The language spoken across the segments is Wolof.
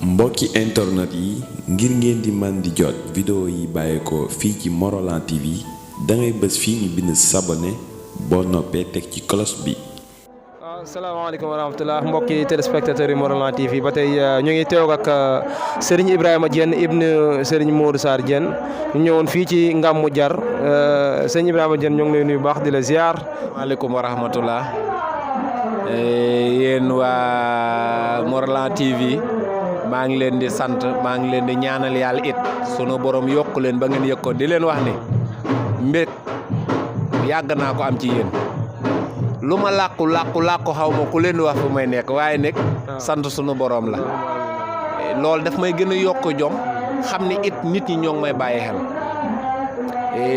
mbokki internet yi ngir ngeen di man di jot vidéo yi bàyyeekoo fii ci Morolan TV dangay bës fii ñu bind s'abonner boo noppee teg ci cloche bi. Assalamualaikum warahmatullah mbokki téléspectateurs yi Morolan TV ba tey ñu ngi teew ak Serigne Ibrahima Diène ibn Serigne Modou Sarr Diène ñu ñëwoon fii ci Ngamou Jar Serigne Ibrahima Diène ñu ngi lay nuyu baax di la ziar. Waaleykum warahmatullah yéen waa Morolan TV maa ngi leen di sant maa ngi leen di ñaanal yàlla it sunu borom yokk leen ba ngeen yëg ko di leen wax ni mbég yàgg naa ko am ci yéen. lu ma làqu xaw ma ku leen wax fu may nekk waaye nekk sant sunu borom la loolu daf may gën a yokk jom xam ni it nit ñi ñoo ngi may bàyyi xel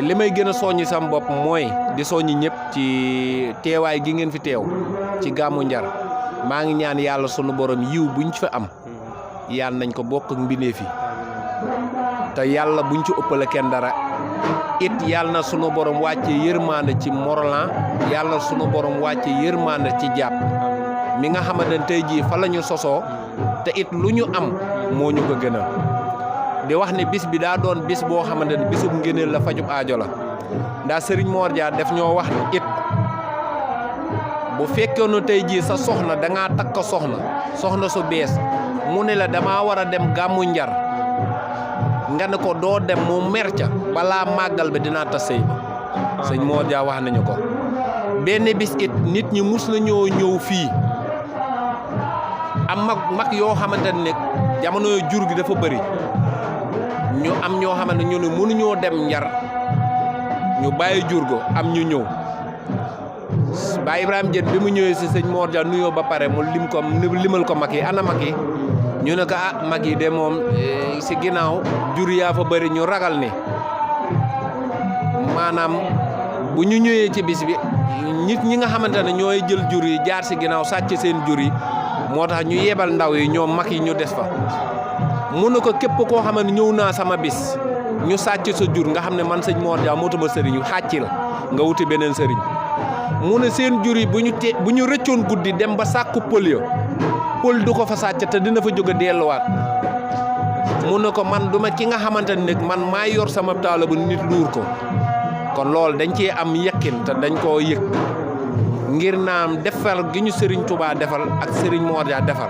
li may gën a soññi sam bopp mooy di soññi ñëpp ci teewaay gi ngeen fi teew ci Ngamou Jar maa ngi ñaan yàlla sunu borom yiw buñ fi am yàlla nañ ko bokk ak mbindeef yi te yàlla buñ ci ëppale kenn dara it yàlla na sunu borom wàcce yërmande ci Morolan yàlla sunu borom wàcce yërmande ci jàpp mi nga xamante ne tey jii fa la ñu sosoo te it lu ñu am moo ñu ko gënal di wax ne bis bi daa doon bis boo xamante ne bisub ngëneel la fajub aajo la ndax Serigne Mor Dia def ñoo wax ne it bu fekkoon tey jii sa soxna da ngaa takk soxna su bees mu ne la damaa war a dem Ngamou Jar nga ne ko doo dem mu mer ca balaa màggal bi dinaa tas sëy bi sëñ Mor Dia wax nañu ko benn bis it nit ñi mus nañoo ñëw fii am mag yoo xamante ne jamono jur gi dafa bëri ñu am ñoo xamante ñu ne mënuñoo dem Njar ñu bàyyi jur go am ñu ñëw Baye Ibrahima Diène bi mu ñëwee si sëñ Mor Dia nuyoo ba pare mu limal ko mag yi ana mag yi ñu ne ko mag yi de moom si ginnaaw jur yaa fa bëri ñu ragal ni maanaam bu ñu ñëwee ci bis bi nit ñi nga xamante ne ñooy jël jur yi jaar si ginnaaw sàcc seen jur yi moo tax ñu yebal ndaw yi ñoom mag yi ñu des fa mu ne ko képp koo xam ne ñëw naa sama bis ñu sàcc sa jur nga xam ne man sëñ Mor Dia mootuma sëriñ yu xàccil nga wuti beneen sëriñ mu ne seen jur yi bu ñu rëccoon guddi dem ba sàkku pël ya pël du ko fa sàcc te dina fa jóge delluwaat mu ne ko man duma ki nga xamante ne man maa yor sama taala bu nit luur ko kon loolu dañ cee am yëkkin te dañ koo yëg ngir naam defal gi ñu Serigne Touba defal ak Serigne Mor Dia defal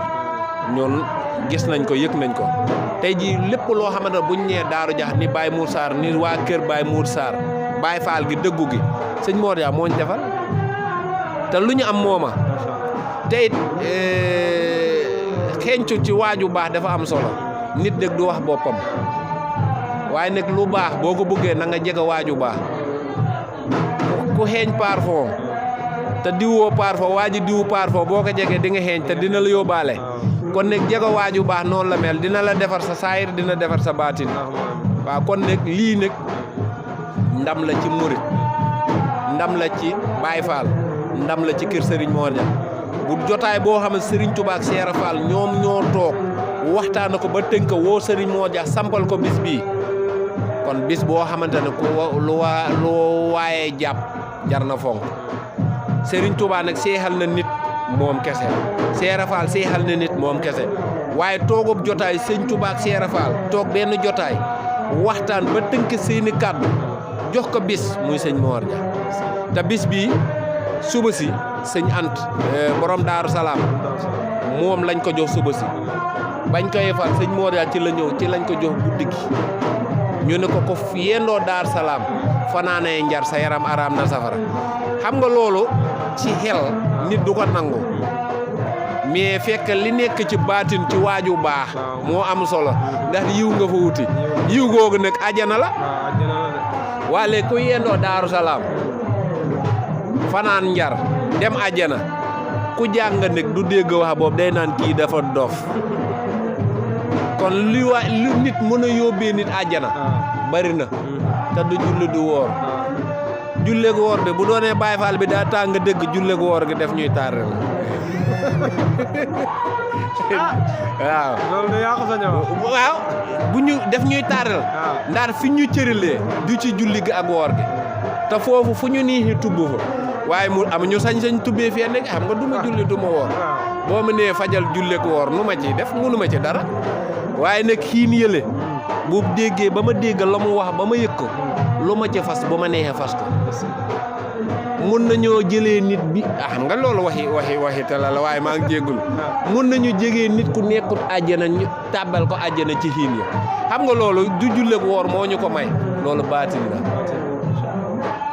ñun gis nañ ko yëg nañ ko tey jii lépp loo xamante ne buñ ñee Daaru Jax ni Baye Mour Sarr ni waa kër Baye Mour Sarr Baye Fall gi dëggu gi sëñ Mor Dia moo ñu defal te lu ñu am mooma te it xeeñcu ci waaju baax dafa am solo nit dëgg du wax boppam waaye nag lu baax boo ko bëggee na nga jege waaju baax ku xeeñ parfum te diwoo parfum waa ji diwu parfum boo ko jegee di nga xeeñ te dina la yóbbaale kon nag jege waaju baax noonu la mel dina la defar sa saayir dina defar sa baatin waaw kon nag lii nag ndam la ci murit ndam la ci Baye Fall ndam la ci kër Serigne Mor Dia bu jotaay boo xam ne Serigne Touba ak Cheikh Fall ñoom ñoo toog waxtaan ko ba tënk woo Serigne Mor Dia sampal ko bis bii kon bis boo xamante ne ku lu waaye jàpp jar na fonk Serigne Touba nag seexal na nit moom kese Cheikh Fall seexal na nit moom kese waaye toogub jotaay Serigne Touba ak Cheikh Fall toog benn jotaay waxtaan ba tënk seeni kàddu jox ko bis muy sëñ Mor Dia te bis bii suba si sëñ Ant borom Daaru Salaam moom lañ ko jox suba si bañ koy fal sëñ Mor Dia ci la ñëw ci lañ ko jox guddi gi ñu ne ko yendoo Daaru Salaam fanaanee Njar sa yaram araam na safara xam nga loolu ci xel nit du ko nangu mais fekk li nekk ci baatin ci waaju baax moo am solo ndax yiw nga fa wuti yiw googu nag ajana la waale ku yendoo Daaru Salaam fanaan Njar dem ajana ku jàng nag du dégg wax boobu day naan kii dafa dof kon lu nit mën a yóbbee nit ajana bari na te du julli du woor julleeg woor bi bu doonee Baye Fall bi daa tàng dëgg julleeg woor gi def ñuy tàrre waaw loolu de yaa ko sa ñëw waaw bu ñu def ñuy tàrrel ndax fi ñu cëralee du ci julli gi ak woor gi te foofu fu ñu nii tubb fa waaye mu am ñu sañ-sañ tubbee fii nekk xam nga du ma julli du ma woor boo ma nee fajal julleek woor nu ma ci def mënu ma ci dara waaye nag xiin yële bu déggee ba ma dégg la mu wax ba ma yëg ko lu ma ci fas bu ma neexee fas ko mun nañoo jëlee nit bi xam nga loolu waxi te la waaye maa ngi jéggul mun nañu jegee nit ku nekkut àjjana ñu tàbbal ko àjjana ci xiin ya xam nga loolu du julleek woor moo ñu ko may loolu baatin la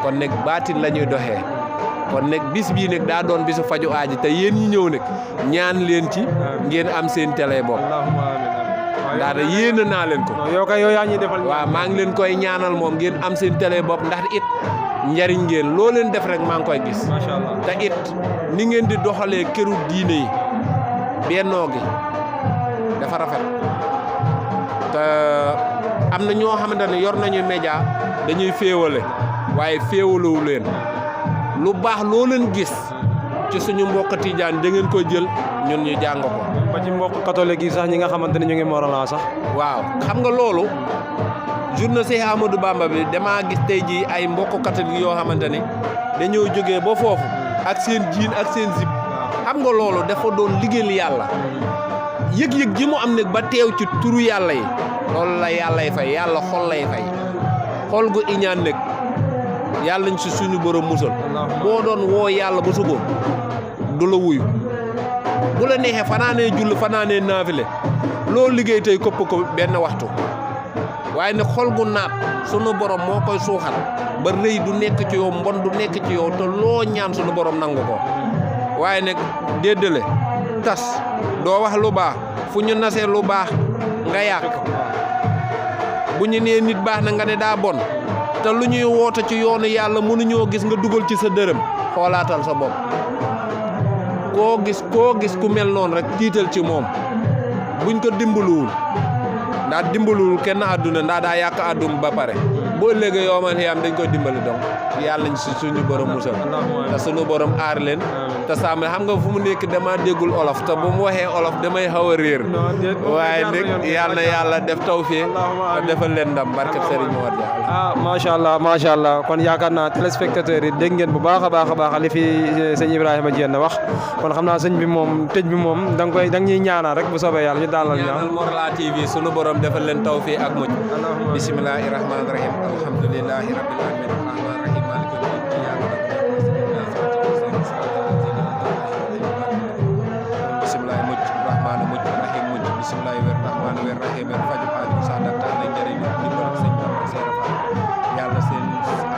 kon nag baatin la ñuy doxee kon nag bis bii nag daa doon bisu faju aaji te yéen ñi ñëw nag ñaan leen ci ngeen am seen télé bopp ndax da yéena naa leen ko yow kay yow yaa ñuy defal waaw maa ngi leen koy ñaanal moom ngeen am seen télé bopp ndax it njariñ ngeen loo leen def rek maa ngi koy gis macha allah te it ni ngeen di doxalee këru diine yi bennoo gi dafa rafet te am na ñoo xamante ne yor nañu média dañuy féewale waaye féewalewu leen lu baax loo leen gis ci suñu mbokk tijaan da ngeen koy jël ñun ñu jàng ko ba ci mbokk catholique yi sax ñi nga xamante ne ñu ngi Morolan sax waaw xam nga loolu journée Cheikh Ahmadou Bamba bi damaa gis tey jii ay mbokk catholique yoo xamante ni dañoo jógee ba foofu ak seen jiin ak seen zip xam nga loolu dafa doon liggéeyal yàlla yëg-yëg ji mu am nag ba teew ci turu yàlla yi loolu la yàllay fay yàlla xol lay fay xol gu iñaan nag yàlla ñu si suñu borom musal boo doon woo yàlla ba suba du la wuyu bu la neexee fanaanee jull fanaanee naafile loo liggéey tey këpp ko benn waxtu waaye nag xol gu naat sunu borom moo koy suuxat ba rëy du nekk ci yow mbon du nekk ci yow te loo ñaan sunu borom nangu ko waaye nag déddale tas doo wax lu baax fu ñu nasee lu baax nga yàq bu ñu nee nit baax na nga ne daa bon te lu ñuy woote ci yoonu yàlla mënuñoo gis nga dugal ci sa dërëm xoolaatal sa bopp koo gis ku mel noonu rek tiital ci moom buñ ko dimbaluwul ndax dimbaluwul kenn àdduna ndax daa yàq àdduna ba pare boo ëllëgee yoo man am dañ koy dimbali donc yàlla nañ si suñu borom musal te suñu borom aar leen te sàmm xam nga fu mu nekk dama déggul olof te bu mu waxee olof damay xaw a réer waaye nag yàlla na yàlla def tawfiq te defal leen ndam barke Serigne Mor Dia macha allah kon yaakaar naa téléspectateurs yi dégg ngeen bu baax a baax li fi sëñ Ibrahima Diène wax kon xam naa sëñ bi moom tëj bi moom da nga ñuy ñaanal rek bu soobee yàlla ñu dalal ñaanal Morolan TV sunu borom defal leen tawfiq ak mucc bismillahir rahmanir rahim alhamdulillahi rabbil alamin arrahmanir rahim maliki yawmiddin bismillahi mucc rahman mucc rahim mucc bismillahi wer rahman wer rahim faju aajo sa dakta na njëriñ dimbal sëñ Bamba Seera Fall yàlla seen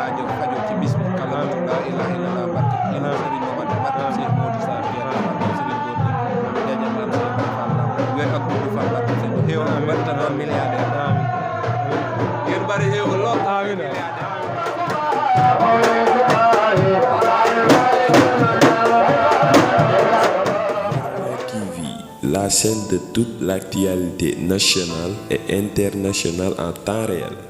aajo faju ci bis bi kalamatu la ilaha illallah barke ina Serigne Momadou barke Cheikh Modou Sarr Diène barke Serigne Gorgui jaajëf maam Cheikh Fall wer ak gudd fan barke sëñ xéew barta doon milliardaire ngeen bari xéew lool amiin La chaîne de toute l'actualité nationale et internationale en temps réel.